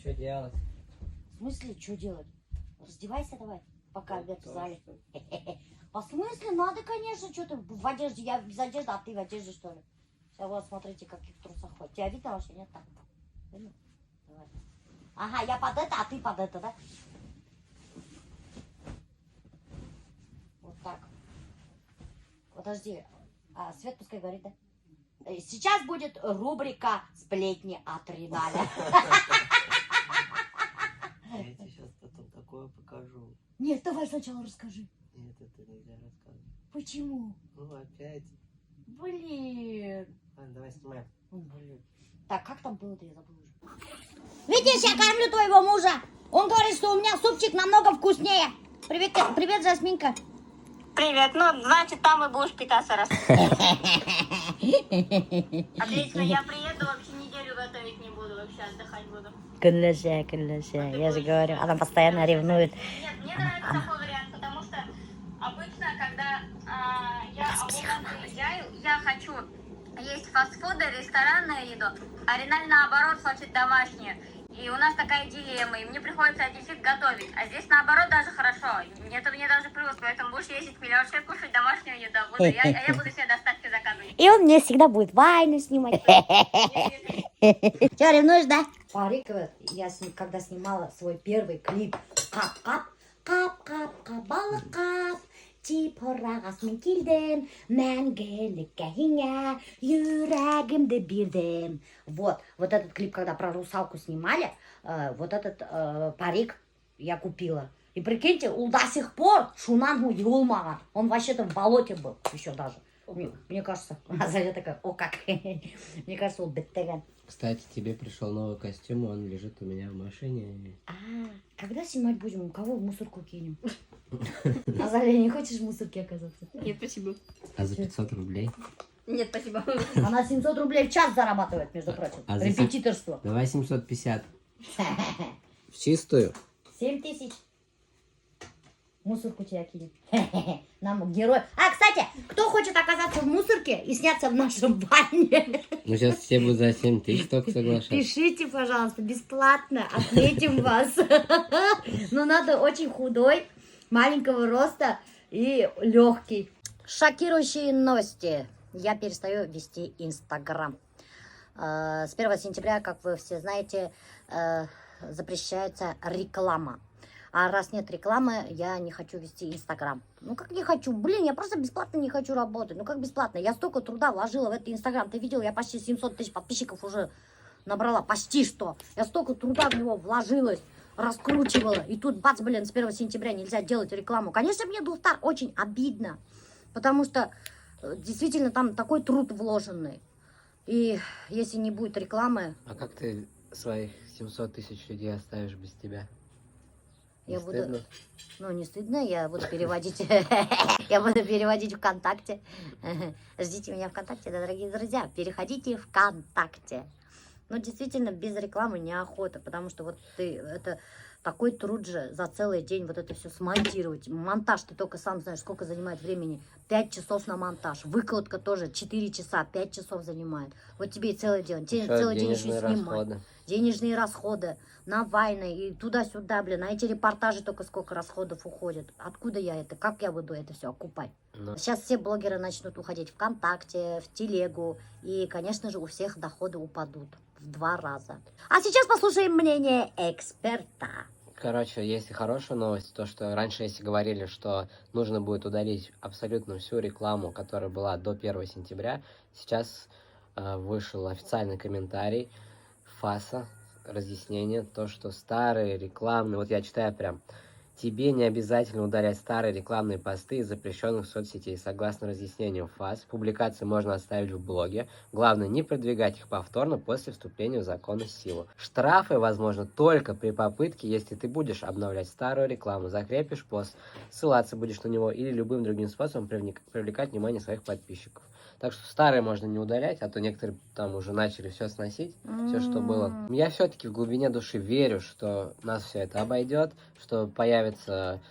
что делать? В смысле, что делать? Раздевайся давай, пока обед в зале. По смысле, надо, конечно, что ты в одежде. Я без одежды, а ты в одежде, что ли? Сейчас вот, смотрите, каких трусах ходит. Тебя видно вообще? Нет, так. Видно? Давай. Ага, я под это, а ты под это, да? Вот так. Подожди. А, свет пускай горит, да? Сейчас будет рубрика «Сплетни от Риналя». Я тебе сейчас потом такое покажу. Нет, давай сначала расскажи. Нет, это нельзя рассказывать. Почему? Ну, опять. Блин. Ладно, давай снимаем. Блин. Так, как там было-то, я забыла уже. Видишь, я кормлю твоего мужа. Он говорит, что у меня супчик намного вкуснее. Привет, привет, Жасминка. Привет, ну, значит, там и будешь питаться раз. Отлично, я приеду, вообще неделю готовить не буду, вообще отдыхать буду. Кляся, я же говорю, она постоянно ревнует. Нет, мне нравится такой вариант, потому что обычно, когда я куда-то приезжаю, я хочу есть фастфуды, ресторанную еду, а Риналь наоборот хочет домашнюю. И у нас такая дилемма, и мне приходится дефицит готовить. А здесь наоборот даже хорошо. Это мне даже плюс, поэтому будешь ездить в миллион кушать домашнюю еду. Я буду себе доставки заказывать. И он мне всегда будет вайны снимать. Че, ревнуешь, да? Парик, я когда снимала свой первый клип. Кап, балакап. Типорағас мен келдім, мәңгілікке хиңе, юрегімді бердім. Вот этот клип, когда про русалку снимали, вот этот парик я купила. И прикиньте, он до сих пор шунан юлмаган. Он вообще-то в болоте был еще даже. Мне кажется, Азалия такая, о как. Мне кажется, он беттеген. Кстати, тебе пришел новый костюм, он лежит у меня в машине. Когда снимать будем? У кого в мусорку кинем? Азалия, не хочешь в мусорке оказаться? Нет, спасибо. А за 500 рублей? Нет, спасибо. Она 700 рублей в час зарабатывает, между прочим. А за Репетиторство. Давай 750. В чистую? 7000. Мусорку тебя кинем. Нам герой. А, кстати, кто хочет оказаться в мусорке и сняться в нашем бане? Ну, сейчас все будут за 7 тысяч только соглашаться. Пишите, пожалуйста, бесплатно. Отметим вас. Но надо очень худой, маленького роста и легкий. Шокирующие новости. Я перестаю вести Инстаграм. С 1 сентября, как вы все знаете, запрещается реклама. А раз нет рекламы, я не хочу вести Инстаграм. Ну как не хочу? Блин, я просто бесплатно не хочу работать. Ну как бесплатно? Я столько труда вложила в этот Инстаграм. Ты видел, я почти 700 тысяч подписчиков уже набрала. Почти что. Я столько труда в него вложилась, раскручивала. И тут бац, блин, с 1 сентября нельзя делать рекламу. Конечно, мне Дулстар очень обидно. Потому что действительно там такой труд вложенный. И если не будет рекламы... А как ты своих 700 тысяч людей оставишь без тебя? Я Не буду, стыдно? ну не стыдно, я буду переводить, я буду переводить ВКонтакте. Ждите меня ВКонтакте, дорогие друзья, переходите ВКонтакте. Ну действительно без рекламы неохота, потому что вот ты, это такой труд же за целый день вот это все смонтировать. Монтаж, ты только сам знаешь, сколько занимает времени. 5 часов на монтаж. Выкладка тоже 4 часа, 5 часов занимает. Вот тебе и целый день. Целый день еще и снимать. Денежные расходы на войны и туда-сюда, блин. На эти репортажи только сколько расходов уходит. Откуда я это? Как я буду это все окупать? Сейчас все блогеры начнут уходить ВКонтакте, в телегу. И, конечно же, у всех доходы упадут в 2 раза. А сейчас послушаем мнение эксперта. Короче, есть и хорошая новость, то что раньше, если говорили, что нужно будет удалить абсолютно всю рекламу, которая была до 1 сентября, сейчас вышел официальный комментарий ФАСа, разъяснение, то что старые рекламные, вот я читаю прям, тебе не обязательно удалять старые рекламные посты из запрещенных соцсетей. Согласно разъяснению ФАС, публикации можно оставить в блоге. Главное, не продвигать их повторно после вступления в закон в силу. Штрафы, возможно, только при попытке, если ты будешь обновлять старую рекламу, закрепишь пост, ссылаться будешь на него или любым другим способом привлекать внимание своих подписчиков. Так что старые можно не удалять, а то некоторые там уже начали все сносить, все, что было. Я все-таки в глубине души верю, что нас все это обойдет, что появится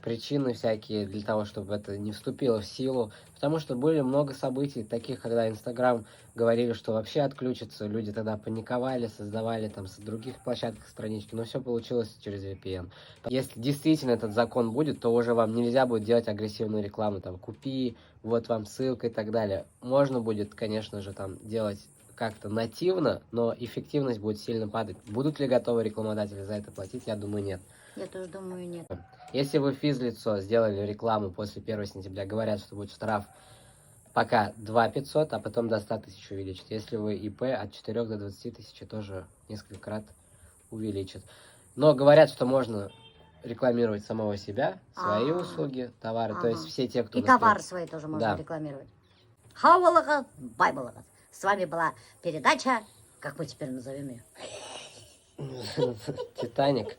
причины всякие для того, чтобы это не вступило в силу. Потому что были много событий таких, когда Инстаграм говорили, что вообще отключится. Люди тогда паниковали, создавали там с других площадках странички, но все получилось через VPN. Если действительно этот закон будет, то уже вам нельзя будет делать агрессивную рекламу, там, купи, вот вам ссылка и так далее. Можно будет, конечно же, там, делать как-то нативно, но эффективность будет сильно падать. Будут ли готовы рекламодатели за это платить? Я думаю, нет. Я тоже думаю, нет. Если вы физлицо сделали рекламу после 1 сентября, говорят, что будет штраф пока 2 500, а потом до 100 тысяч увеличит. Если вы ИП, от 4 до 20 тысяч тоже несколько крат увеличит. Но говорят, что можно рекламировать самого себя, свои услуги, товары. То есть все те, кто... И товары свои тоже можно рекламировать. Хавалага, байбалага. С вами была передача, как мы теперь назовем ее? Титаник.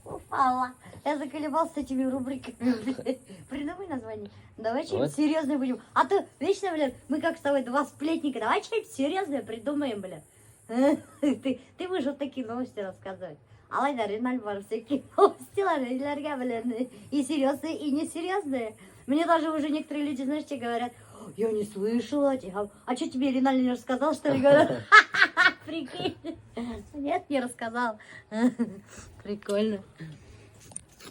Упала. Я заколебалась с этими рубриками. Придумай название. Давай что-нибудь Вот. серьезное будем. А то вечно, блин, мы как с тобой два сплетника. Давай что-нибудь серьезное придумаем, блин. Ты будешь вот такие новости рассказывать. Алайда Риналь бар всякие новости, блин, и серьезные, и несерьезные. Мне даже уже некоторые люди, знаешь, что говорят, я не слышала тебя. А что тебе Риналь не рассказал, что ли? Говорят, прикинь. Нет, не рассказал. Прикольно.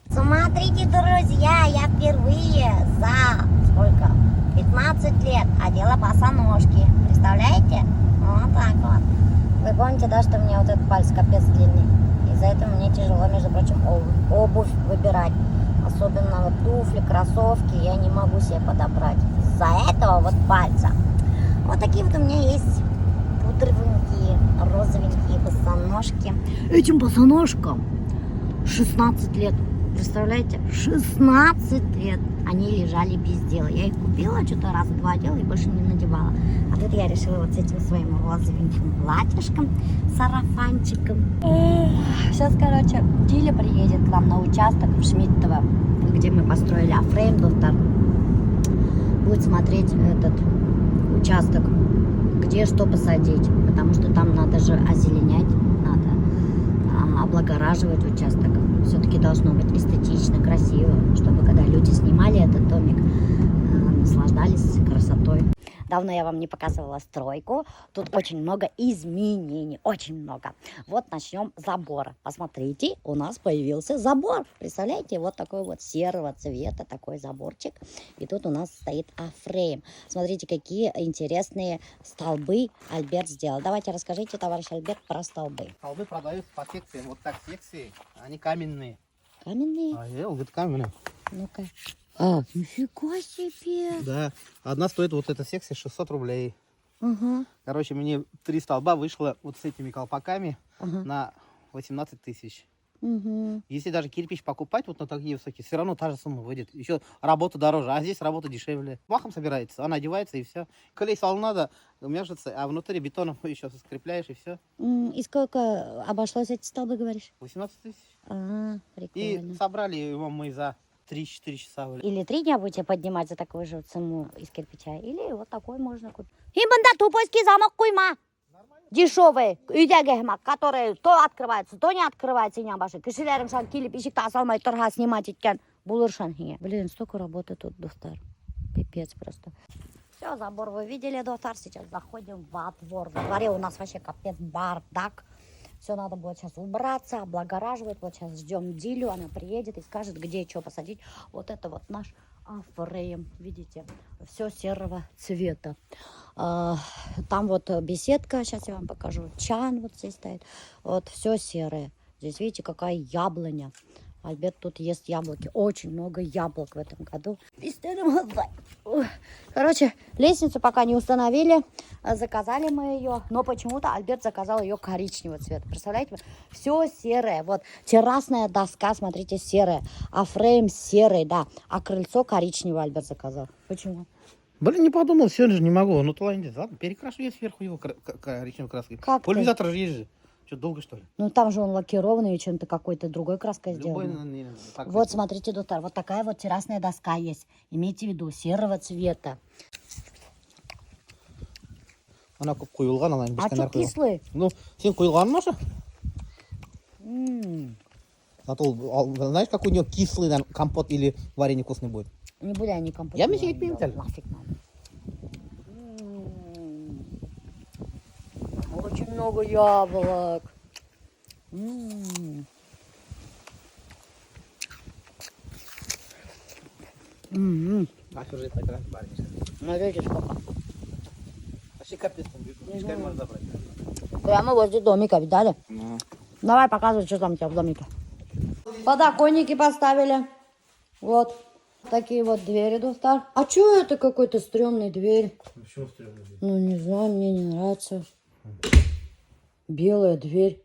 Смотрите, друзья, я впервые за сколько? 15 лет одела босоножки. Представляете? Вот так вот. Вы помните, да, что у меня вот этот палец капец длинный? Из-за этого мне тяжело, между прочим, обувь выбирать. Особенно вот туфли, кроссовки я не могу себе подобрать. Из-за этого вот пальца. Вот такие вот у меня есть пудровенькие, розовенькие босоножки. Этим босоножкам 16 лет. Представляете? 16 лет они лежали без дела. Я их купила, что-то раз два одела и больше не надевала. А тут я решила вот с этим своим розовеньким платьишком, сарафанчиком. Сейчас, короче, Диля приедет к нам на участок в Шмидтово, где мы построили Афрейм Доктор. Будет смотреть этот участок, где что посадить. Потому что там надо же озеленять, надо облагораживать участок. Все-таки должно быть эстетично, красиво, чтобы когда люди снимали этот домик, наслаждались красотой. Давно я вам не показывала стройку. Тут очень много изменений, очень много. Вот начнем с забора. Посмотрите, у нас появился забор. Представляете, вот такой вот серого цвета, такой заборчик. И тут у нас стоит Афрейм. Смотрите, какие интересные столбы Альберт сделал. Давайте расскажите, товарищ Альберт, про столбы. Столбы продаются по секциям. Вот так секции, они каменные. Каменные? А я говорит, каменные. Ну-ка. Нифига себе. Да. Одна стоит вот эта секция 600 рублей. Угу. Короче, мне 3 столба вышло вот с этими колпаками на 18 тысяч. Угу. Если даже кирпич покупать вот на такие высокие, все равно та же сумма выйдет. Еще работа дороже, а здесь работа дешевле. Махом собирается, она одевается и все. Клей надо, мяжется, а внутри бетоном еще скрепляешь и все. И сколько обошлось эти столбы, говоришь? 18 тысяч. Прикольно. И собрали его мы за 3-4 часа. Или 3 дня будете поднимать за такую же цену из кирпича, или вот такой можно купить. Именно тупойский замок куйма. Дешевый, который то открывается, то не открывается, и не обошли. Кишелерим шан килип ишик тасалмай торга снимать иткен булыршан хие. Блин, столько работы тут, доктор. Пипец просто. Все, забор вы видели, доктор. Сейчас заходим во двор. Во дворе у нас вообще капец бардак. Все надо будет сейчас убраться, облагораживать. Вот сейчас ждем Дилю, она приедет и скажет, где что посадить. Вот это вот наш Афрейм, видите, все серого цвета. Там вот беседка, сейчас я вам покажу. Чан вот здесь стоит. Вот все серое. Здесь видите, какая яблоня. Альберт тут ест яблоки. Очень много яблок в этом году. Короче, лестницу пока не установили. Заказали мы ее. Но почему-то Альберт заказал ее коричневого цвета. Представляете? Все серое. Вот террасная доска, смотрите, серая. А фрейм серый, да. А крыльцо коричневое Альберт заказал. Почему? Блин, не подумал, сегодня же не могу. Ну, талантит. Ладно, перекрашу я сверху его коричневой краской. Как пульверизатор же есть же. Что, долго, что ли? Ну, там же он лакированный и чем-то какой-то другой краской Любой, сделан. Вот, смотрите, доктор, вот такая вот террасная доска есть. Имейте в виду, серого цвета. Она көп құйылған, она А что кислый? Ну, сен құйылған ма? Зато, знаешь, какой у него кислый наверное, компот или варенье вкусный будет? Не были они компот. Я мне не пил, тяль. Нафиг надо. Очень много яблок. А что же это такая варенье? Смотрите, сколько. Вообще капец, теперь можно забрать. Прямо возле домика, видали? Давай показывай, что там у тебя в домике. Подоконники поставили. Вот. Такие вот двери, Достар. А что это какой-то стрёмный дверь? Почему стрёмный дверь? Ну, не знаю, мне не нравится. Белая дверь.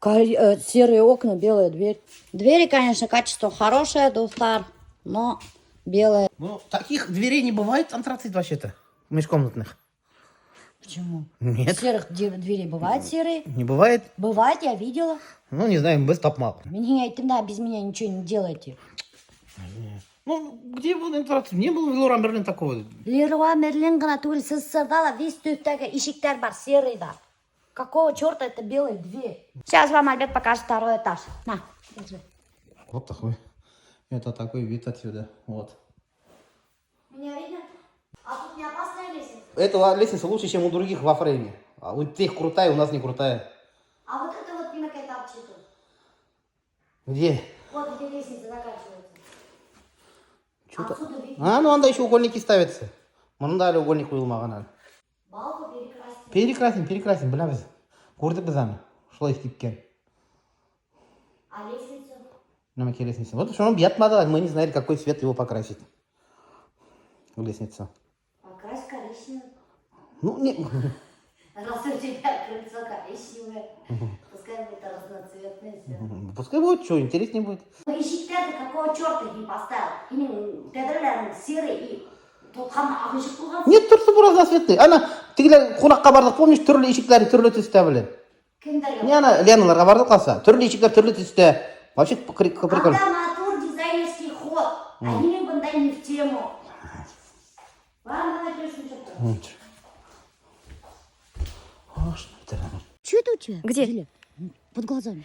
Серые окна, белая дверь. Двери, конечно, качество хорошее, Достар, но белая. Ну, таких дверей не бывает антрацит вообще-то. Межкомнатных. Почему? Нет. Серых дверей бывают серые? Не бывает. Бывает, я видела. Ну, не знаю, без топ-мал. Меня да, без меня ничего не делайте. Ну, где был антрацит? Не было в Леруа Мерлен такого. Леруа Мерлен ғана түгіл, СССРда весь түптегі ишектер бар, серый да. Какого черта это белая дверь? Сейчас вам Альберт покажет второй этаж. На, держи. Вот такой. Это такой вид отсюда. Вот. Меня видно? А тут не опасная лестница? Эта лестница лучше, чем у других во Фрейме. А у тех крутая, у нас не крутая. А вот это вот мимо какая-то обчиту. Где? Вот где лестница заканчивается. Что-то... Отсюда видно. А, ну анда еще угольники ставятся. Мында әлі угольник қойылмаған әлі. Балку перекрасить. Перекрасим, білеміз. Көрдік біз аны. Шылай істепкен. А лестницу? Намеки лестница. Вот что он бьятмады, мы не знали, какой цвет его покрасить. В лестницу. Покрась коричневый. Ну, не... Раз у тебя крыльцо коричневое, пускай будет разноцветное все. Пускай будет, что, интереснее будет. Ну, ишектерді какого черта не поставил? Именно тедірлерін серый и толқан ақ ишек болған. Нет, тұрсы бұл разноцветный. Ана, тегілер қонаққа бардық, помнишь, түрлі ишектері түрлі түсті білен. Кімдерге? Не, ана, Леналарға бардық қалса. Түрлі ишектер түрлі түсті. Вообще, прикольно. Анда мотор, дизайнерский ход. Они бұндай не в тему. Ладно, напишем что-то. Что это у тебя? Где? Под глазами.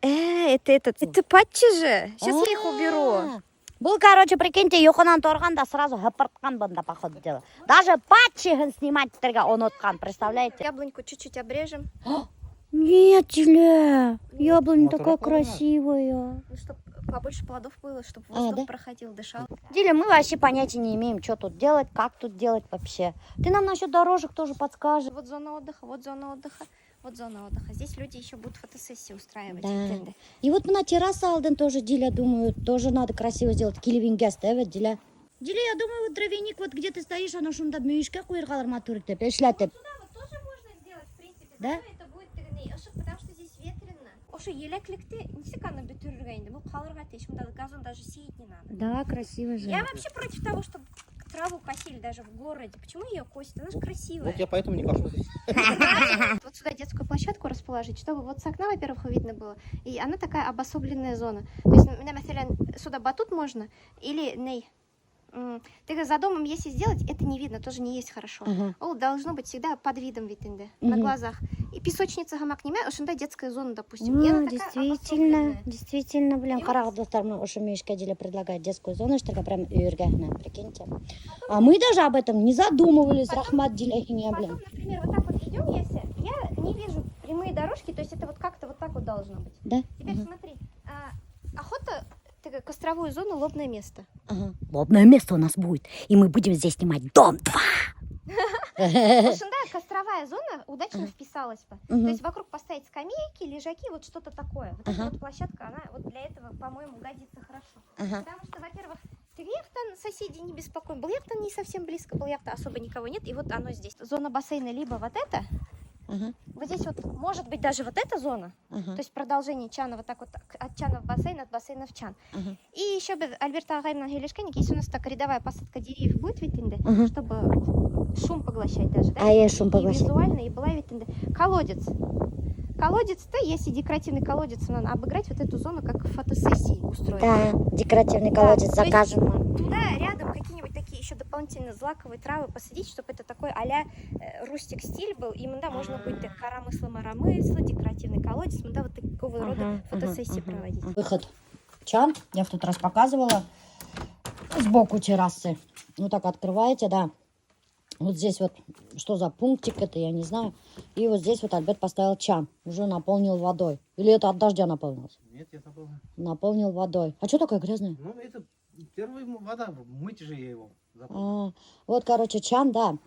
Это патчи же. Сейчас я их уберу. Был, короче, прикиньте, Юханан Торганда сразу гапарткан банда, походу, дела. Даже патчи снимать он откан, представляете? Яблоньку чуть-чуть обрежем. Нет, Диля, яблоня Ну, такая такая красивая. Ну, чтобы побольше плодов было, чтобы А, воздух да? проходил, дышал. Диля, мы вообще понятия не имеем, что тут делать, как тут делать вообще. Ты нам насчет дорожек тоже подскажешь. Вот зона отдыха, вот зона отдыха, вот зона отдыха. Здесь люди еще будут фотосессии устраивать. Да. Викенды. И вот на терраса алдын тоже, Диля, думаю, тоже надо красиво сделать. Киливинге ставят, Диля. Диля, я думаю, вот дровяник, вот где ты стоишь, оно шунда мүйішке қойырғалар мотор деп, эшләтеп. Сюда вот тоже можно сделать, в принципе. Да? Зато это будет тігіне, потому что здесь ветрено. Ошо елеклікті несі каны бүтүргенде, бұл қалырға теш, мында газон даже сеять не надо. Да, красиво же. Я вообще против того, чтобы траву косили даже в городе. Почему ее косят? Она же красивая. Вот я поэтому не кошу здесь. Вот сюда детскую площадку расположить, чтобы вот с окна, во-первых, видно было. И она такая обособленная зона. То есть, например, сюда батут можно или ней. Ты за домом, если сделать, это не видно, тоже не есть хорошо. Ол должно быть всегда под видом витинде, на глазах. И песочница гамак не мяет, ошында детская зона, допустим. И она такая Действительно, обособленная. действительно, блин, қарақ достар, мы уже мүйішке Диля предлагает детскую зону, что прям үйірге, прикиньте. А мы даже об этом не задумывались, Рахмат Диляхине, блин. Потом, например, вот так вот идем, если я не вижу прямые дорожки, то есть это вот как-то вот так вот должно быть. Да? Теперь смотри, охота, такая костровую зону, лобное место. Ага. Лобное место у нас будет, и мы будем здесь снимать дом 2. Ошында костровая зона удачно вписалась бы. Мгм. То есть вокруг поставить скамейки, лежаки, вот что-то такое. Вот эта вот площадка, она вот для этого, по-моему, годится хорошо. Потому что, во-первых, Тегехтан соседи не беспокоим. Баляхтан не совсем близко, Баляхта особо никого нет. И вот оно здесь. Зона бассейна либо вот это. Вот здесь вот может быть даже вот эта зона. То есть продолжение чана вот так вот от чана в бассейн, от бассейна в чан. И еще бы Альберта Агайна Гелешканик, если у нас так рядовая посадка деревьев будет витинде, чтобы шум поглощать даже, да? А я шум И поглощать. визуально, и была витинде. Колодец. Колодец-то, если декоративный колодец, надо обыграть вот эту зону, как фотосессии устроить. Да, декоративный колодец то есть закажем. Туда рядом какие-нибудь такие еще дополнительно злаковые травы посадить, чтобы это такой а-ля рустик стиль был. И мында можно будет карамыслы-марамыслы, декоративный колодец, мында вот такого рода фотосессии проводить. Выход чан, я в тот раз показывала, сбоку террасы. Ну так открываете, да. Вот здесь вот, что за пунктик это, я не знаю. И вот здесь вот Альберт поставил чан, уже наполнил водой. Или это от дождя наполнилось? Нет, я забыл. Наполнил водой. А что такое грязное? Ну, это первая вода, мыть же я его. Запомнил. Вот, короче, чан, да.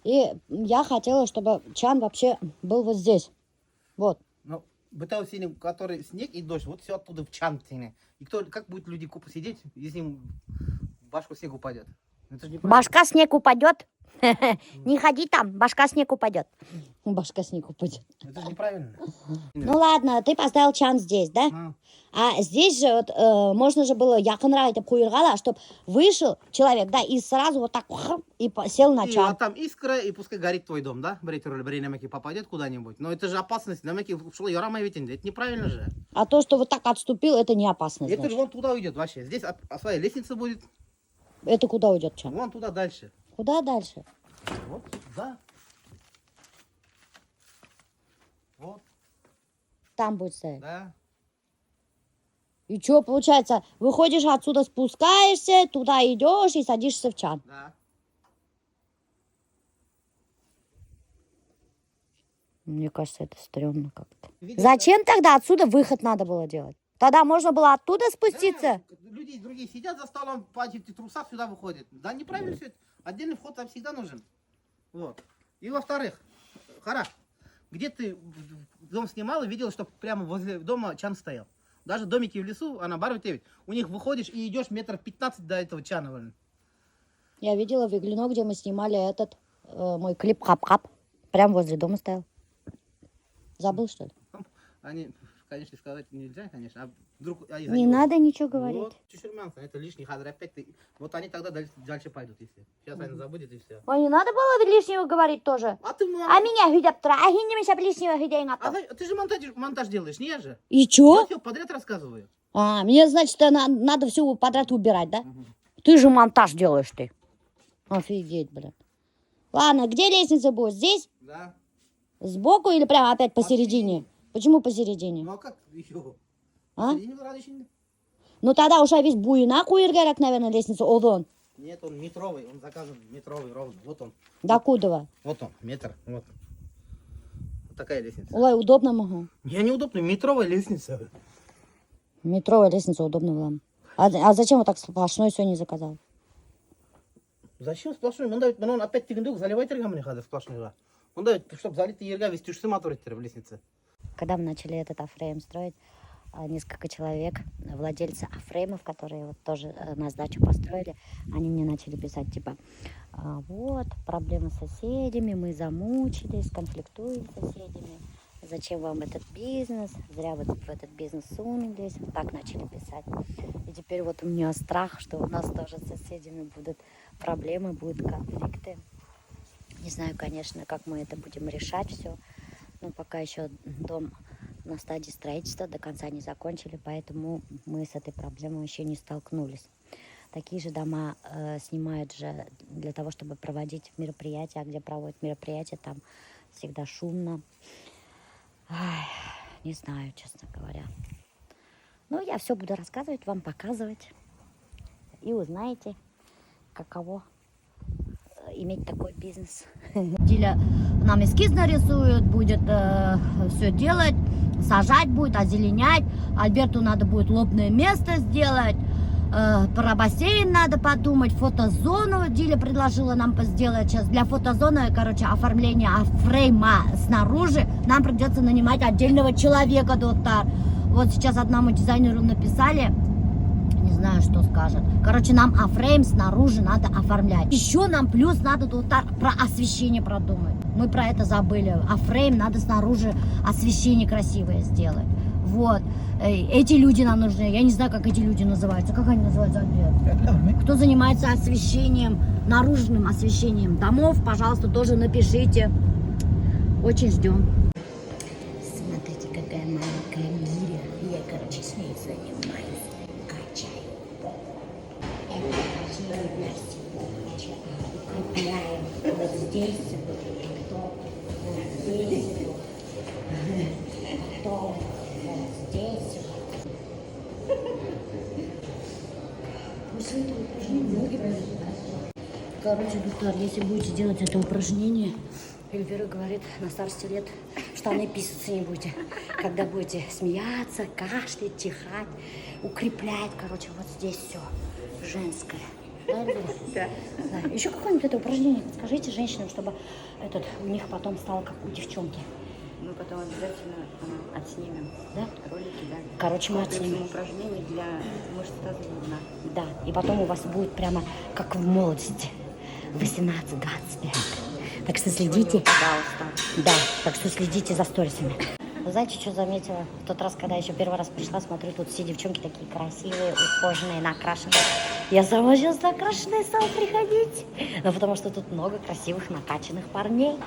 И я хотела, чтобы чан вообще был вот здесь. Вот. Ну, бытовой сильный, который снег и дождь, вот все оттуда в чан тянет. И кто, как будут люди купа сидеть, если им в башку снег упадет? Это же неправильно. Башка снег упадет. Не ходи там, башка снег упадет. Башка снег упадет. Это же неправильно. Ну ладно, ты поставил чан здесь, да? А здесь же вот можно же было якынрак этіп қойырға, чтобы вышел человек, да, и сразу вот так и сел на И чан. вот там искра, и пускай горит твой дом, да? Брейнамаки попадет куда-нибудь. Но это же опасность. Намаки шло ярамай ведь. Это неправильно же. А то, что вот так отступил, это не опасность. Это же Значит. вон туда уйдет вообще. Здесь своя лестница будет. Это куда уйдет чан? Вон туда дальше. Куда дальше? Вот сюда. Вот, Там будет стоять. да. И что получается? Выходишь отсюда, спускаешься, туда идешь и садишься в чан. Да. Мне кажется, это стрёмно как-то. Видишь, Зачем тогда отсюда выход надо было делать? Тогда можно было оттуда да? спуститься. Люди другие сидят за столом, в трусах сюда выходят. Да, неправильно все это. Отдельный вход там всегда нужен. Вот. И во-вторых, Хара, где ты дом снимал и видел, что прямо возле дома чан стоял? Даже домики в лесу, а на Барве у них выходишь и идешь метров 15 до этого чана. Блин. Я видела в Иглино, где мы снимали этот мой клип «Хап-хап». Прям возле дома стоял. Забыл, что ли? Они, конечно, сказать нельзя, конечно. А вдруг, Не надо ничего говорить. Вот, чеширмянцы, это лишний кадр. Опять ты, вот они тогда дальше пойдут, если. Сейчас они забудет и все. Ой, не надо было лишнего говорить тоже. А ты, А меня хидят тра, а хинни меня лишнего хидят. ты же монтаж делаешь, не я же. И Я чё? все подряд рассказываю. А, мне, значит, надо все подряд убирать, да? Ты же монтаж делаешь ты. Офигеть, блин. Ладно, где лестница будет? Здесь? Да. Сбоку или прямо опять посередине? Почему посередине? Ну а как еще? А? Посередине. Ну тогда уж весь буйна куиргарак, наверное, лестницу. Одон. Нет, он метровый, он заказан метровый ровно. Вот он. Докуда? Вот он, метр. Вот. Вот такая лестница. Ой, удобно могу. Я неудобно, метровая лестница. Метровая лестница удобно была. А зачем вот так сплошной все не заказал? Зачем сплошной? Он опять тигендук, заливать регамни хада сплошной. Он дает, чтобы залить ерга, весь тюшсы мотор в лестнице. Когда мы начали этот афрейм строить, несколько человек, владельцы афреймов, которые вот тоже на сдачу построили, они мне начали писать, типа, вот, проблемы с соседями, мы замучились, конфликтуем с соседями, зачем вам этот бизнес, зря вы в этот бизнес сунулись, вот так начали писать. И теперь вот у меня страх, что у нас тоже с соседями будут проблемы, будут конфликты. Не знаю, конечно, как мы это будем решать все, но пока еще дом на стадии строительства, до конца не закончили, поэтому мы с этой проблемой еще не столкнулись. Такие же дома снимают же для того, чтобы проводить мероприятия, а где проводят мероприятия, там всегда шумно. Ай, не знаю, честно говоря. Ну, я все буду рассказывать, вам показывать, и узнаете, каково иметь такой бизнес. Диля нам эскиз нарисует, будет все делать, сажать будет, озеленять. Альберту надо будет лобное место сделать, про бассейн надо подумать, фотозону Диля предложила нам сделать. Сейчас для фотозоны, короче, оформление фрейма снаружи нам придется нанимать отдельного человека, доктор. Вот сейчас одному дизайнеру написали, не знаю, что скажет. Короче, нам афрейм снаружи надо оформлять. Еще нам плюс надо доктор про освещение продумать. Мы про это забыли. Афрейм надо снаружи освещение красивое сделать. Вот. Эти люди нам нужны. Я не знаю, как эти люди называются. Как они называются? Кто занимается освещением, наружным освещением домов, пожалуйста, тоже напишите. Очень ждем. Смотрите, какая маленькая гиря. Я, короче, с ней занимаюсь. Качаю. Это качаю для всего. Короче, доктор, если будете делать это упражнение, Эльвира говорит, на старости лет в штаны писаться не будете. Когда будете смеяться, кашлять, чихать, укреплять, короче, вот здесь все женское. Да, Эльвира? Да. Да. Еще какое-нибудь это упражнение подскажите женщинам, чтобы у них потом стало как у девчонки. Мы потом обязательно отснимем, Да? ролики, да. Короче, мы Комплексное отснимем. упражнение для мышц тазового дна. Да, и потом у вас будет прямо как в молодости. 18-20 лет. Так что следите. Да, так что следите за сторисами. Вы знаете, что заметила? В тот раз, когда еще первый раз пришла, смотрю, тут все девчонки такие красивые, ухоженные, накрашенные. Я сама сейчас накрашенная стала приходить. Ну, потому что тут много красивых, накачанных парней.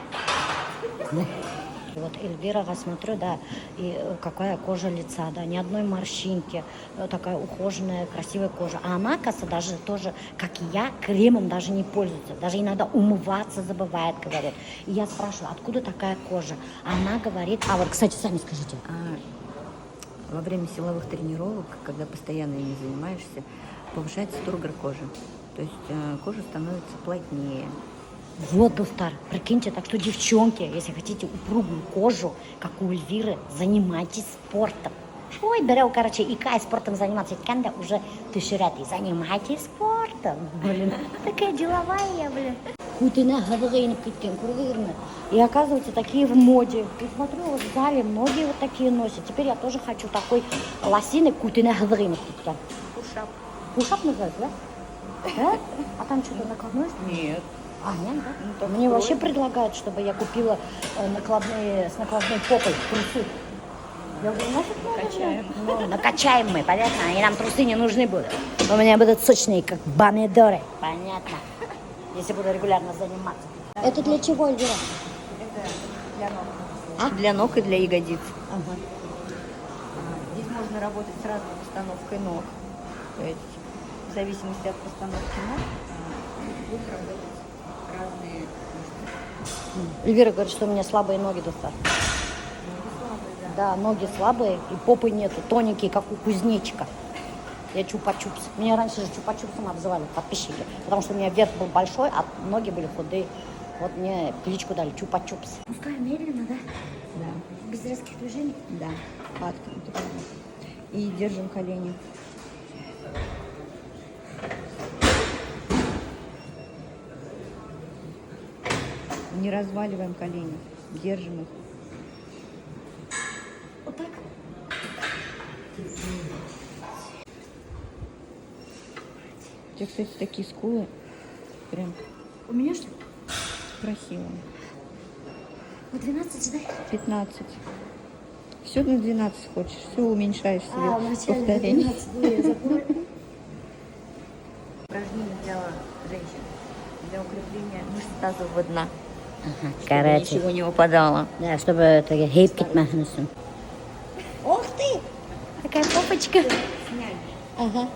Вот Эльвира, я смотрю, да, и какая кожа лица, да, ни одной морщинки, такая ухоженная, красивая кожа. А она, кажется, даже тоже, как и я, кремом даже не пользуется. Даже иногда умываться забывает, говорит. И я спрашиваю, откуда такая кожа? А она говорит, а вот, кстати, сами скажите. Во время силовых тренировок, когда постоянно ими занимаешься, повышается тургор кожи. То есть кожа становится плотнее. Вот, Дуфтар, прикиньте, так что, девчонки, если хотите упругую кожу, как у Эльвиры, занимайтесь спортом. Ой, берел, короче, и кай спортом заниматься, когда уже тыширяты, занимайтесь спортом. Блин, такая деловая я, блин. Кутина говорит, и оказывается, такие в моде. И смотрю, вот в зале многие вот такие носят. Теперь я тоже хочу такой лосины кутина говорит. Пушап. Пушап называется, да? Да? А там что-то накладное? Нет. А, нет, да? Ну, так Мне вроде. вообще предлагают, чтобы я купила с накладной попой трусы. Я говорю, нафиг надо? Накачаем. Ну, накачаем мы, понятно? И нам трусы не нужны будут. У меня будут сочные, как помидоры. Понятно. Если буду регулярно заниматься. Это для чего, Эльвира? Для ног. А? Для ног и для ягодиц. Ага. Здесь можно работать с разной постановкой ног. То есть в зависимости от постановки ног будут работать разные мышцы. Эльвира говорит, что у меня слабые ноги, Дуфтар. Да, ноги слабые, и попы нету, тоненькие, как у кузнечика. Я чупа-чупс. Меня раньше же чупа-чупсом обзывали подписчики, потому что у меня верх был большой, а ноги были худые. Вот мне кличку дали чупа-чупс. Пускай медленно, да? Да. Без резких движений? Да. И держим колени. Не разваливаем колени. Держим их. Вот так? У тебя, кстати, такие скулы. Прям У меня что? красивые. По 12, да? 15. Все на 12 хочешь. Все уменьшаешь себе вначале повторений. 12, да, я забыла. Упражнение для женщин. Для укрепления мышц тазового дна. Короче. Ничего не выпадало. Да, чтобы это гейпкит махнуться. Ух ты! Такая попочка. Ага.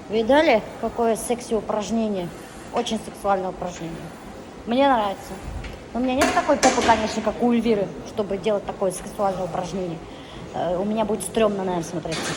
Видали, какое секси упражнение? Очень сексуальное упражнение. Мне нравится. Но у меня нет такой попы, конечно, как у Эльвиры, чтобы делать такое сексуальное упражнение. У меня будет стрёмно, наверное, смотреться.